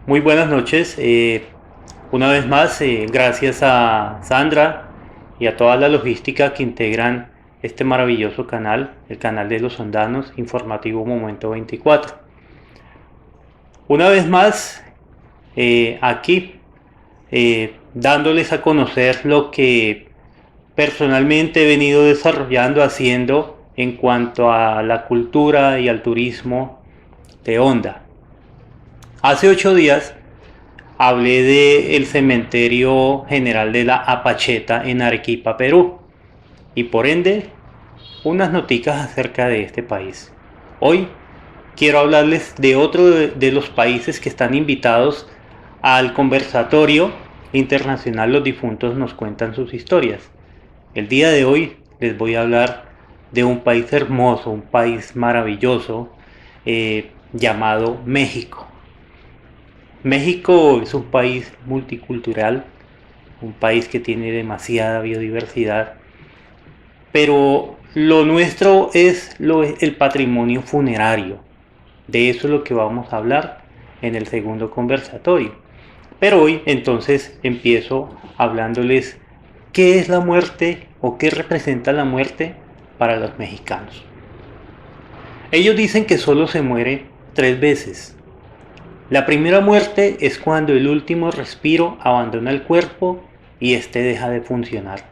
Muy buenas noches. Una vez más, gracias a Sandra y a toda la logística que integran este maravilloso canal, el canal de los Ondanos, Informativo Momento 24. Una vez más, aquí, dándoles a conocer lo que personalmente he venido desarrollando, haciendo en cuanto a la cultura y al turismo de Onda. Hace 8 días hablé del cementerio general de la Apacheta en Arequipa, Perú, y por ende unas noticias acerca de este país. Hoy quiero hablarles de otro de los países que están invitados al conversatorio internacional Los difuntos nos cuentan sus historias. El día de hoy les voy a hablar de un país hermoso, un país maravilloso, llamado México. México es un país multicultural, un país que tiene demasiada biodiversidad, pero lo nuestro es el patrimonio funerario. De eso es lo que vamos a hablar en el segundo conversatorio. Pero hoy entonces empiezo hablándoles qué es la muerte o qué representa la muerte para los mexicanos. Ellos dicen que solo se muere 3 veces. La primera muerte es cuando el último respiro abandona el cuerpo y éste deja de funcionar.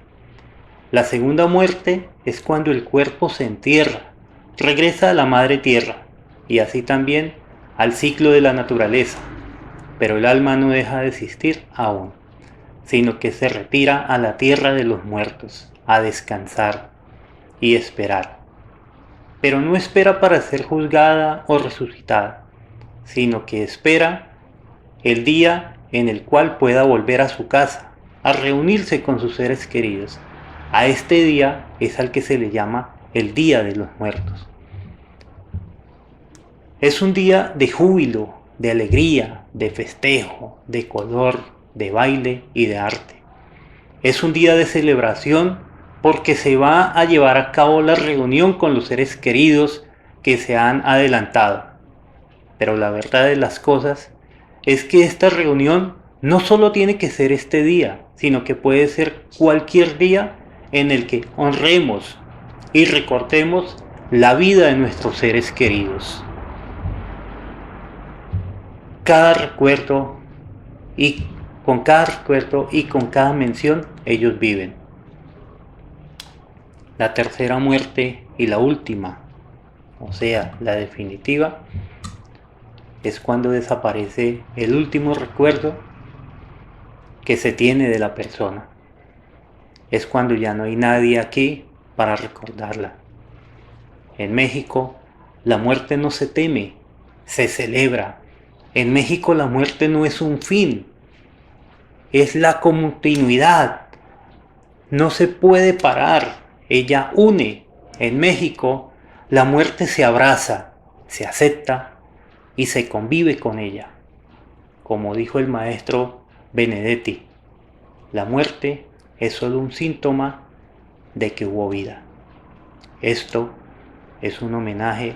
La segunda muerte es cuando el cuerpo se entierra, regresa a la madre tierra y así también al ciclo de la naturaleza, pero el alma no deja de existir aún, sino que se retira a la tierra de los muertos, a descansar y esperar. Pero no espera para ser juzgada o resucitada, sino que espera el día en el cual pueda volver a su casa, a reunirse con sus seres queridos. A este día es al que se le llama el Día de los Muertos. Es un día de júbilo, de alegría, de festejo, de color, de baile y de arte. Es un día de celebración porque se va a llevar a cabo la reunión con los seres queridos que se han adelantado. Pero la verdad de las cosas es que esta reunión no solo tiene que ser este día, sino que puede ser cualquier día en el que honremos y recordemos la vida de nuestros seres queridos. Cada recuerdo y con cada mención ellos viven. La tercera muerte y la última, o sea, la definitiva, es cuando desaparece el último recuerdo que se tiene de la persona. Es cuando ya no hay nadie aquí para recordarla. En México, la muerte no se teme, se celebra. En México la muerte no es un fin, es la continuidad. No se puede parar, ella une. En México, la muerte se abraza, se acepta y se convive con ella. Como dijo el maestro Benedetti, la muerte es solo un síntoma de que hubo vida. Esto es un homenaje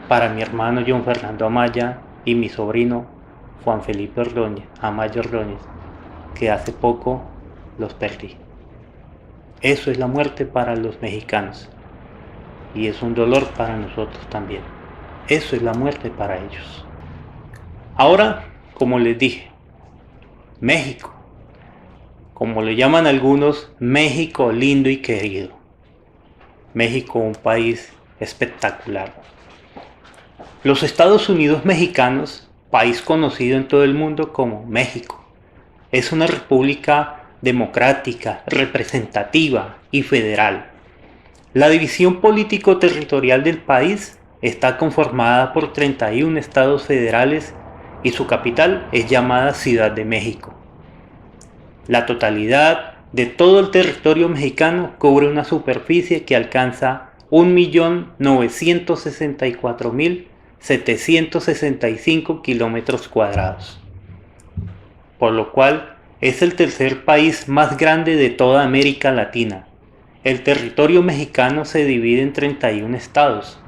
para mi hermano John Fernando Amaya y mi sobrino Juan Felipe Amaya Ordóñez, que hace poco los perdí. Eso es la muerte para los mexicanos y es un dolor para nosotros también. Eso es la muerte para ellos. Ahora, como les dije, México, como le llaman algunos, México lindo y querido. México, un país espectacular. Los Estados Unidos mexicanos, país conocido en todo el mundo como México, es una república democrática, representativa y federal. La división político-territorial del país está conformada por 31 estados federales y su capital es llamada Ciudad de México. La totalidad de todo el territorio mexicano cubre una superficie que alcanza 1.964.765 kilómetros cuadrados, por lo cual es el tercer país más grande de toda América Latina. El territorio mexicano se divide en 31 estados,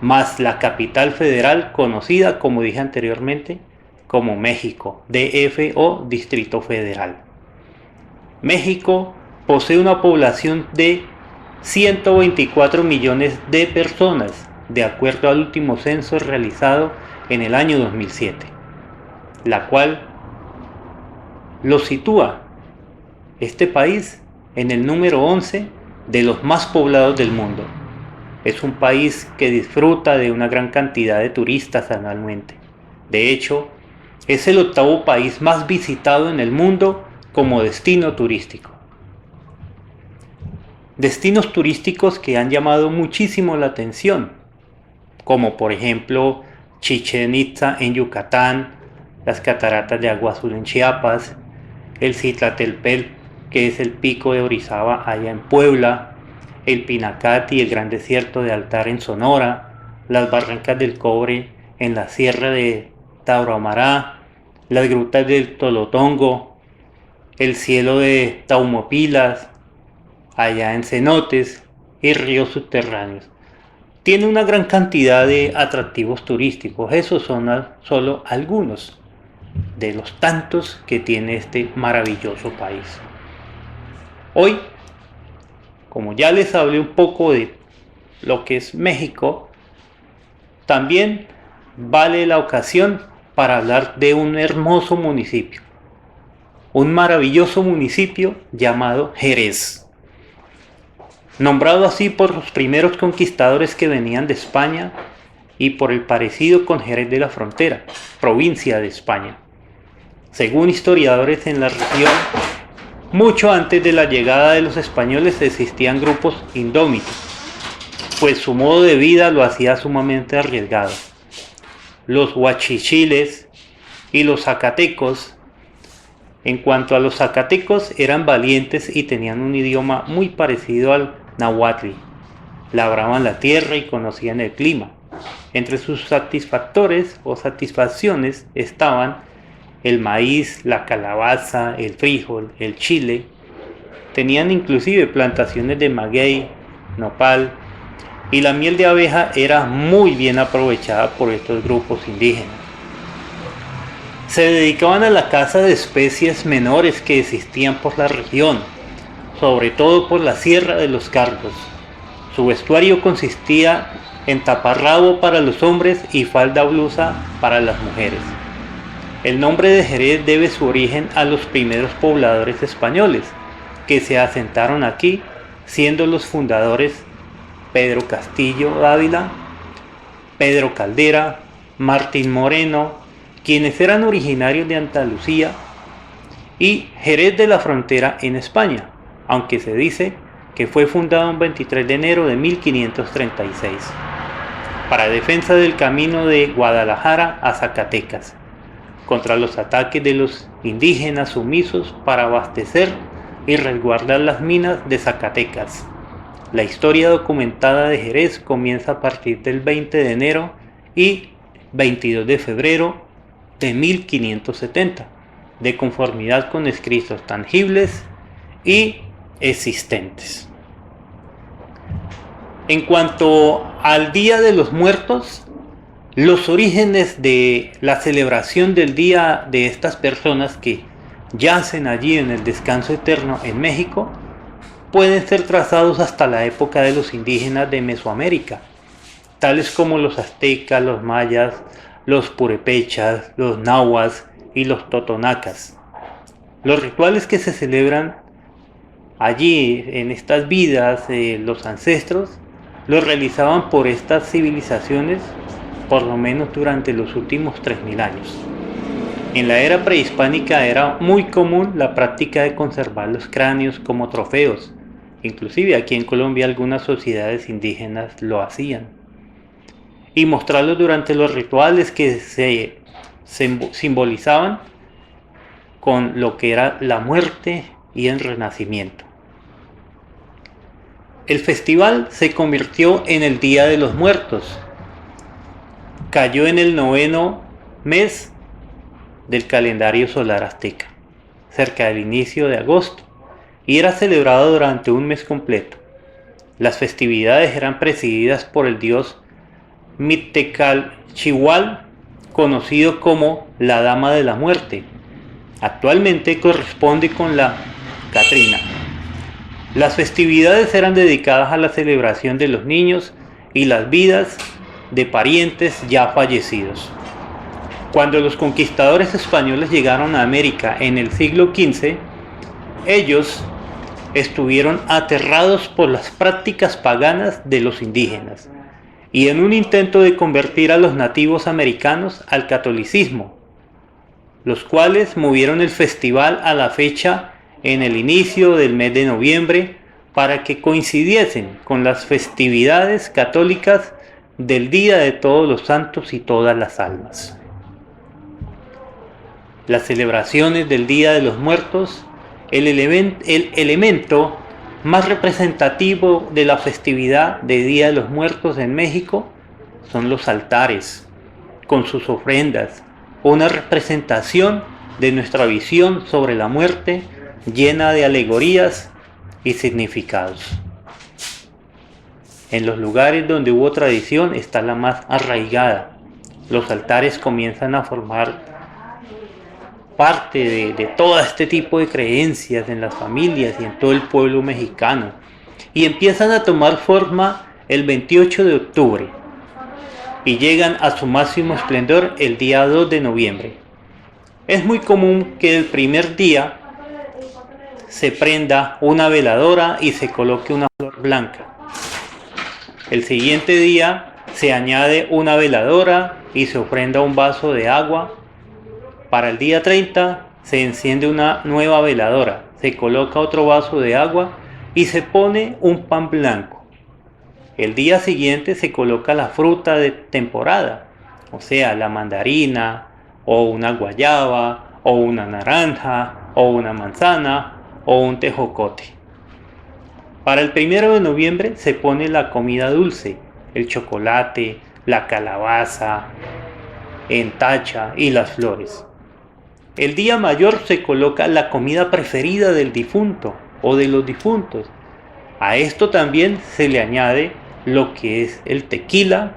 más la capital federal conocida, como dije anteriormente, como México, DF o Distrito Federal. México posee una población de 124 millones de personas, de acuerdo al último censo realizado en el año 2007, la cual lo sitúa este país en el número 11 de los más poblados del mundo. Es un país que disfruta de una gran cantidad de turistas anualmente. De hecho, es el octavo país más visitado en el mundo como destino turístico. Destinos turísticos que han llamado muchísimo la atención, como por ejemplo Chichén Itzá en Yucatán, las cataratas de Agua Azul en Chiapas, el Citlatelpel, que es el pico de Orizaba allá en Puebla, el Pinacati, el gran desierto de Altar en Sonora, las Barrancas del Cobre en la sierra de Tauromará, las grutas del Tolotongo, el cielo de Taumopilas, allá en cenotes y ríos subterráneos. Tiene una gran cantidad de atractivos turísticos. Esos son solo algunos de los tantos que tiene este maravilloso país. Hoy, como ya les hablé un poco de lo que es México, también vale la ocasión para hablar de un hermoso municipio, un maravilloso municipio llamado Jerez, nombrado así por los primeros conquistadores que venían de España y por el parecido con Jerez de la Frontera, provincia de España. Según historiadores en la región, mucho antes de la llegada de los españoles existían grupos indómitos, pues su modo de vida lo hacía sumamente arriesgado. Los huachichiles y los zacatecos. En cuanto a los zacatecos, eran valientes y tenían un idioma muy parecido al náhuatl. Labraban la tierra y conocían el clima. Entre sus satisfactores o satisfacciones estaban el maíz, la calabaza, el frijol, el chile. Tenían inclusive plantaciones de maguey, nopal, y la miel de abeja era muy bien aprovechada por estos grupos indígenas. Se dedicaban a la caza de especies menores que existían por la región, sobre todo por la Sierra de los Cargos. Su vestuario consistía en taparrabo para los hombres y falda blusa para las mujeres. El nombre de Jerez debe su origen a los primeros pobladores españoles que se asentaron aquí, siendo los fundadores Pedro Castillo Dávila, Pedro Caldera, Martín Moreno, quienes eran originarios de Andalucía, y Jerez de la Frontera en España, aunque se dice que fue fundado el 23 de enero de 1536, para defensa del camino de Guadalajara a Zacatecas, contra los ataques de los indígenas sumisos para abastecer y resguardar las minas de Zacatecas. La historia documentada de Jerez comienza a partir del 20 de enero y 22 de febrero de 1570, de conformidad con escritos tangibles y existentes. En cuanto al Día de los Muertos, los orígenes de la celebración del día de estas personas que yacen allí en el descanso eterno en México pueden ser trazados hasta la época de los indígenas de Mesoamérica, tales como los aztecas, los mayas, los purépechas, los nahuas y los totonacas. Los rituales que se celebran allí en estas vidas de los ancestros los realizaban por estas civilizaciones por lo menos durante los últimos 3000 años. En la era prehispánica era muy común la práctica de conservar los cráneos como trofeos. Inclusive aquí en Colombia algunas sociedades indígenas lo hacían. Y mostrarlos durante los rituales que se simbolizaban con lo que era la muerte y el renacimiento. El festival se convirtió en el Día de los Muertos. Cayó en el 9º mes del calendario solar azteca, cerca del inicio de agosto, y era celebrado durante un mes completo. Las festividades eran presididas por el dios Mictecalchihual, conocido como la Dama de la Muerte. Actualmente corresponde con la Catrina. Las festividades eran dedicadas a la celebración de los niños y las vidas de parientes ya fallecidos. Cuando los conquistadores españoles llegaron a América en el siglo XV, ellos estuvieron aterrados por las prácticas paganas de los indígenas y en un intento de convertir a los nativos americanos al catolicismo, los cuales movieron el festival a la fecha en el inicio del mes de noviembre para que coincidiesen con las festividades católicas del Día de Todos los Santos y Todas las Almas. Las celebraciones del Día de los Muertos, el elemento más representativo de la festividad de Día de los Muertos en México son los altares, con sus ofrendas, una representación de nuestra visión sobre la muerte llena de alegorías y significados. En los lugares donde hubo tradición está la más arraigada. Los altares comienzan a formar parte de todo este tipo de creencias en las familias y en todo el pueblo mexicano, y empiezan a tomar forma el 28 de octubre y llegan a su máximo esplendor el día 2 de noviembre. Es muy común que el primer día se prenda una veladora y se coloque una flor blanca. El siguiente día se añade una veladora y se ofrenda un vaso de agua. Para el día 30 se enciende una nueva veladora, se coloca otro vaso de agua y se pone un pan blanco. El día siguiente se coloca la fruta de temporada, o sea, la mandarina, o una guayaba, o una naranja, o una manzana, o un tejocote. Para el 1 de noviembre se pone la comida dulce, el chocolate, la calabaza en tacha y las flores. El día mayor se coloca la comida preferida del difunto o de los difuntos. A esto también se le añade lo que es el tequila,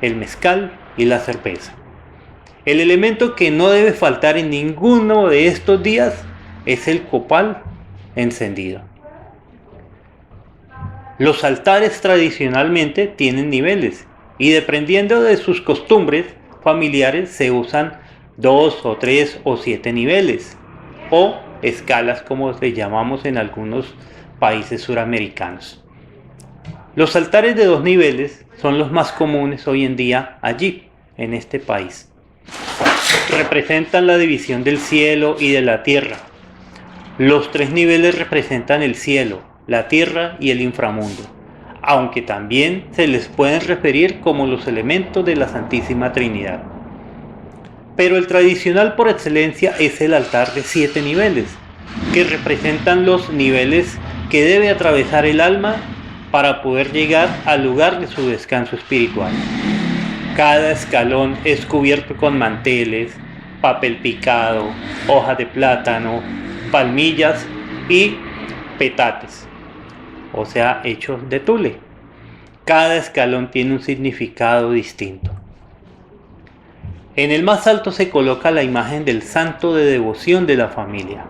el mezcal y la cerveza. El elemento que no debe faltar en ninguno de estos días es el copal encendido. Los altares tradicionalmente tienen niveles y dependiendo de sus costumbres familiares se usan 2 o 3 o 7 niveles o escalas, como le llamamos en algunos países suramericanos. Los altares de 2 niveles son los más comunes hoy en día allí, en este país. Representan la división del cielo y de la tierra. Los 3 niveles representan el cielo, la tierra y el inframundo, aunque también se les pueden referir como los elementos de la Santísima Trinidad. Pero el tradicional por excelencia es el altar de 7 niveles, que representan los niveles que debe atravesar el alma para poder llegar al lugar de su descanso espiritual. Cada escalón es cubierto con manteles, papel picado, hojas de plátano, palmillas y petates, o sea, hechos de tule. Cada escalón tiene un significado distinto. En el más alto se coloca la imagen del santo de devoción de la familia.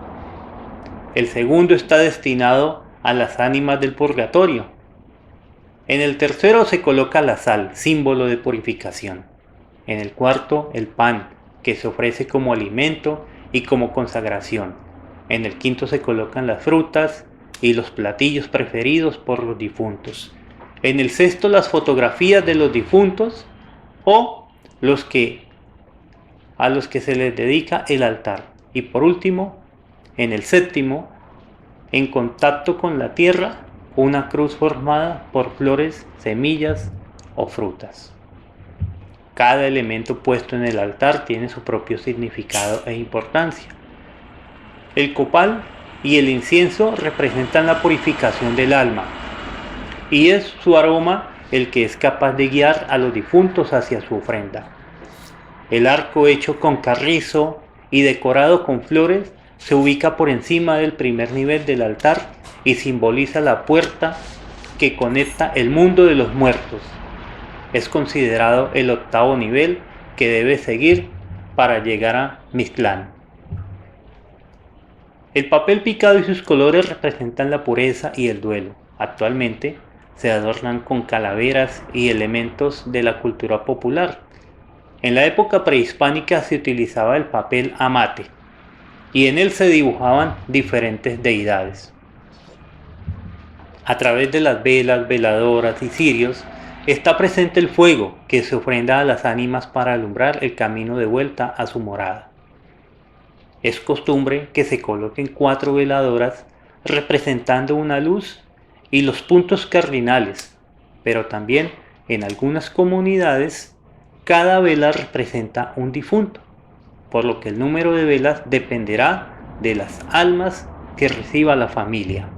El segundo está destinado a las ánimas del purgatorio. En el tercero se coloca la sal, símbolo de purificación. En el cuarto, el pan, que se ofrece como alimento y como consagración. En el quinto se colocan las frutas y los platillos preferidos por los difuntos. En el sexto, las fotografías de los difuntos o a los que se les dedica el altar. Y por último, en el séptimo, en contacto con la tierra, una cruz formada por flores, semillas o frutas. Cada elemento puesto en el altar tiene su propio significado e importancia. El copal y el incienso representan la purificación del alma, y es su aroma el que es capaz de guiar a los difuntos hacia su ofrenda. El arco hecho con carrizo y decorado con flores se ubica por encima del primer nivel del altar y simboliza la puerta que conecta el mundo de los muertos. Es considerado el 8º nivel que debe seguir para llegar a Mictlán. El papel picado y sus colores representan la pureza y el duelo. Actualmente se adornan con calaveras y elementos de la cultura popular. En la época prehispánica se utilizaba el papel amate y en él se dibujaban diferentes deidades. A través de las velas, veladoras y cirios está presente el fuego que se ofrenda a las ánimas para alumbrar el camino de vuelta a su morada. Es costumbre que se coloquen 4 veladoras representando una luz y los puntos cardinales, pero también en algunas comunidades cada vela representa un difunto, por lo que el número de velas dependerá de las almas que reciba la familia.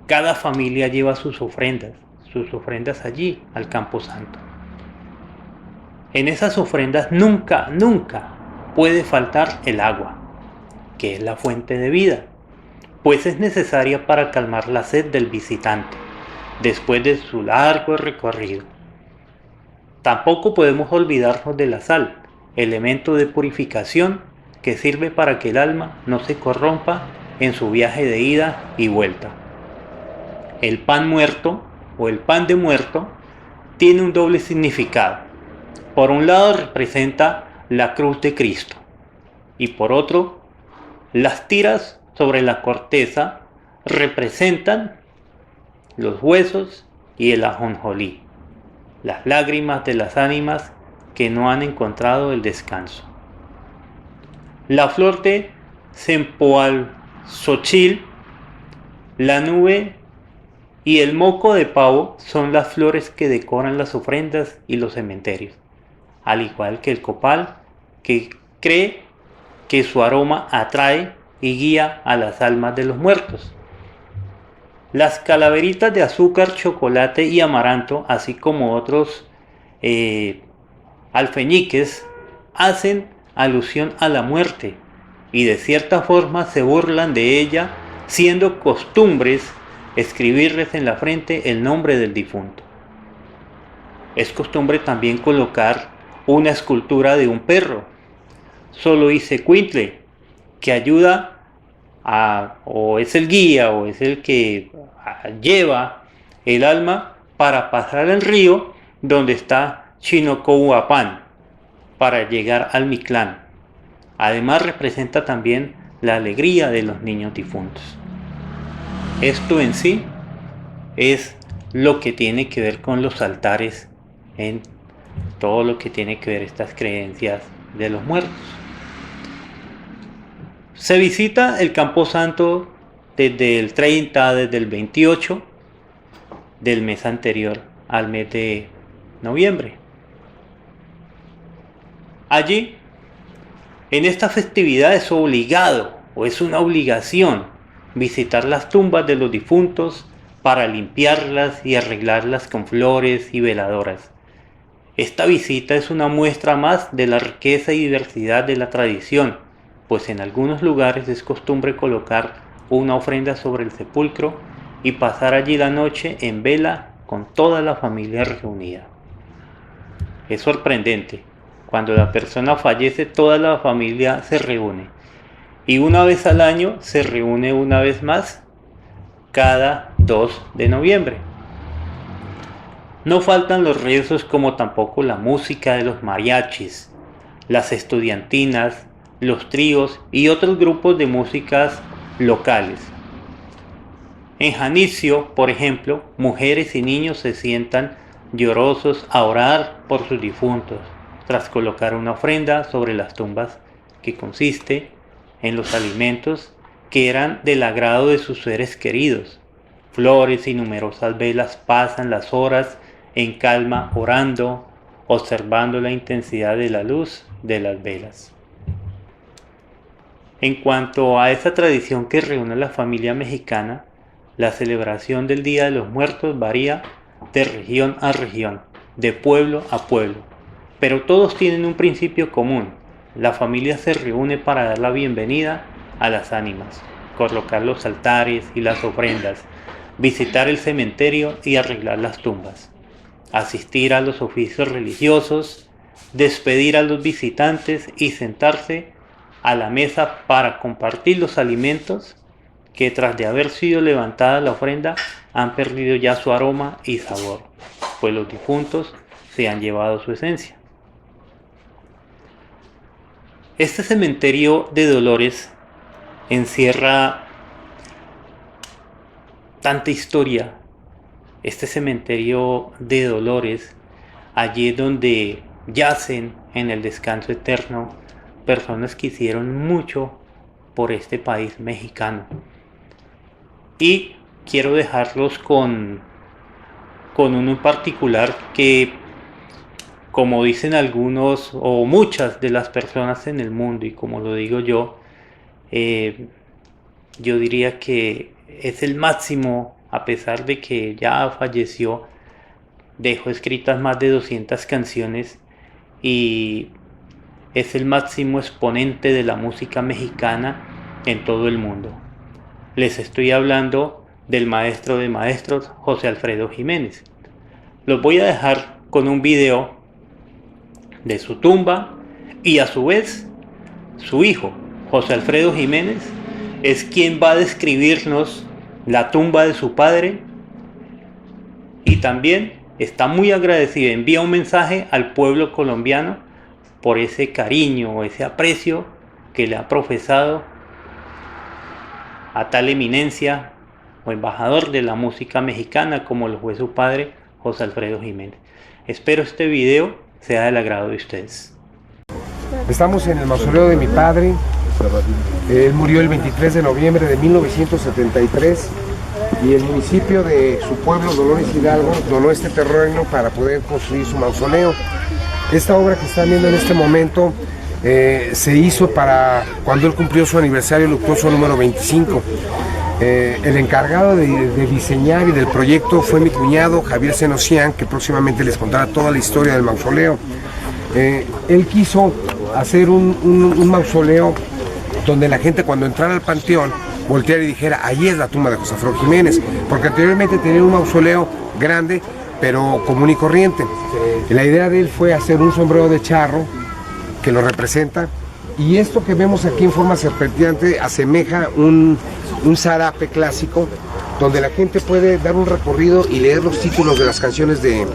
Cada familia lleva sus ofrendas allí al Camposanto. En esas ofrendas nunca puede faltar el agua, que es la fuente de vida, pues es necesaria para calmar la sed del visitante después de su largo recorrido. Tampoco podemos olvidarnos de la sal, elemento de purificación que sirve para que el alma no se corrompa en su viaje de ida y vuelta. El pan muerto o el pan de muerto tiene un doble significado. Por un lado representa la cruz de Cristo y por otro, las tiras sobre la corteza representan los huesos y el ajonjolí, las lágrimas de las ánimas que no han encontrado el descanso. La flor de Cempoalxochitl, la nube y el moco de pavo son las flores que decoran las ofrendas y los cementerios, al igual que el copal, que cree que su aroma atrae y guía a las almas de los muertos. Las calaveritas de azúcar, chocolate y amaranto, así como otros alfeñiques, hacen alusión a la muerte y de cierta forma se burlan de ella, siendo costumbres escribirles en la frente el nombre del difunto. Es costumbre también colocar una escultura de un perro, Xoloitzcuintle, que ayuda o es el guía o es el que lleva el alma para pasar el río donde está Chinocouapan para llegar al Mictlán. Además representa también la alegría de los niños difuntos. Esto en sí es lo que tiene que ver con los altares en todo lo que tiene que ver estas creencias de los muertos. Se visita el Camposanto desde el 30, desde el 28 del mes anterior al mes de noviembre. Allí, en esta festividad es obligado o es una obligación visitar las tumbas de los difuntos para limpiarlas y arreglarlas con flores y veladoras. Esta visita es una muestra más de la riqueza y diversidad de la tradición, pues en algunos lugares es costumbre colocar una ofrenda sobre el sepulcro y pasar allí la noche en vela con toda la familia reunida. Es sorprendente, cuando la persona fallece toda la familia se reúne y una vez al año se reúne una vez más cada 2 de noviembre. No faltan los rezos como tampoco la música de los mariachis, las estudiantinas, los tríos y otros grupos de músicas locales. En Janitzio, por ejemplo, mujeres y niños se sientan llorosos a orar por sus difuntos, tras colocar una ofrenda sobre las tumbas que consiste en los alimentos que eran del agrado de sus seres queridos. Flores y numerosas velas pasan las horas en calma orando, observando la intensidad de la luz de las velas. En cuanto a esa tradición que reúne a la familia mexicana, la celebración del Día de los Muertos varía de región a región, de pueblo a pueblo, pero todos tienen un principio común. La familia se reúne para dar la bienvenida a las ánimas, colocar los altares y las ofrendas, visitar el cementerio y arreglar las tumbas. asistir a los oficios religiosos, despedir a los visitantes y sentarse a la mesa para compartir los alimentos que tras de haber sido levantada la ofrenda han perdido ya su aroma y sabor, pues los difuntos se han llevado su esencia. Este cementerio de Dolores encierra tanta historia. Este cementerio de Dolores, allí es donde yacen en el descanso eterno personas que hicieron mucho por este país mexicano. Y quiero dejarlos con uno en particular que, como dicen algunos o muchas de las personas en el mundo, y como lo digo yo diría que es el máximo, a pesar de que ya falleció, dejó escritas más de 200 canciones y es el máximo exponente de la música mexicana en todo el mundo. Les estoy hablando del maestro de maestros, José Alfredo Jiménez. Los voy a dejar con un video de su tumba y a su vez su hijo, José Alfredo Jiménez, es quien va a describirnos la tumba de su padre y también está muy agradecido, envía un mensaje al pueblo colombiano por ese cariño o ese aprecio que le ha profesado a tal eminencia o embajador de la música mexicana como lo fue su padre, José Alfredo Jiménez. Espero este video sea del agrado de ustedes. Estamos en el mausoleo de mi padre. Él murió el 23 de noviembre de 1973 y el municipio de su pueblo, Dolores Hidalgo, donó este terreno para poder construir su mausoleo. Esta obra que están viendo en este momento se hizo para cuando él cumplió su aniversario luctuoso número 25. El encargado de diseñar y del proyecto fue mi cuñado Javier Senocian, que próximamente les contará toda la historia del mausoleo. Él quiso hacer un mausoleo donde la gente, cuando entrara al panteón, volteara y dijera: ahí es la tumba de José Alfredo Jiménez, porque anteriormente tenía un mausoleo grande pero común y corriente. La idea de él fue hacer un sombrero de charro que lo representa, y esto que vemos aquí en forma serpenteante asemeja un zarape clásico donde la gente puede dar un recorrido y leer los títulos de las canciones de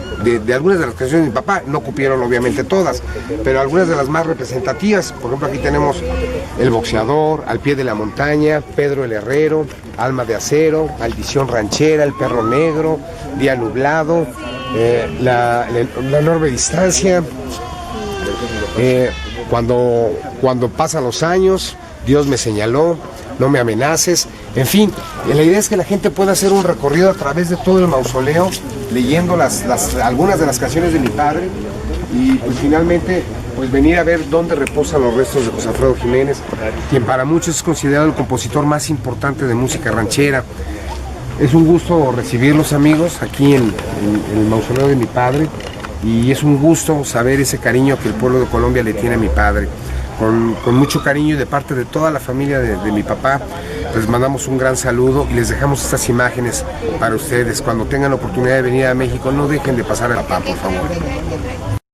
algunas de las canciones de mi papá. No cupieron obviamente todas, pero algunas de las más representativas. Por ejemplo, aquí tenemos El Boxeador, Al Pie de la Montaña, Pedro el Herrero, Alma de Acero, Maldición Ranchera, El Perro Negro, Día Nublado, la Enorme Distancia, cuando pasan los años, Dios me señaló, No me amenaces. En fin, la idea es que la gente pueda hacer un recorrido a través de todo el mausoleo, leyendo algunas de las canciones de mi padre, y pues finalmente pues venir a ver dónde reposan los restos de José Alfredo Jiménez, quien para muchos es considerado el compositor más importante de música ranchera. Es un gusto recibirlos, amigos, aquí en el mausoleo de mi padre, y es un gusto saber ese cariño que el pueblo de Colombia le tiene a mi padre. Con mucho cariño y de parte de toda la familia de mi papá, les mandamos un gran saludo y les dejamos estas imágenes para ustedes. Cuando tengan la oportunidad de venir a México, no dejen de pasar a papá, por favor.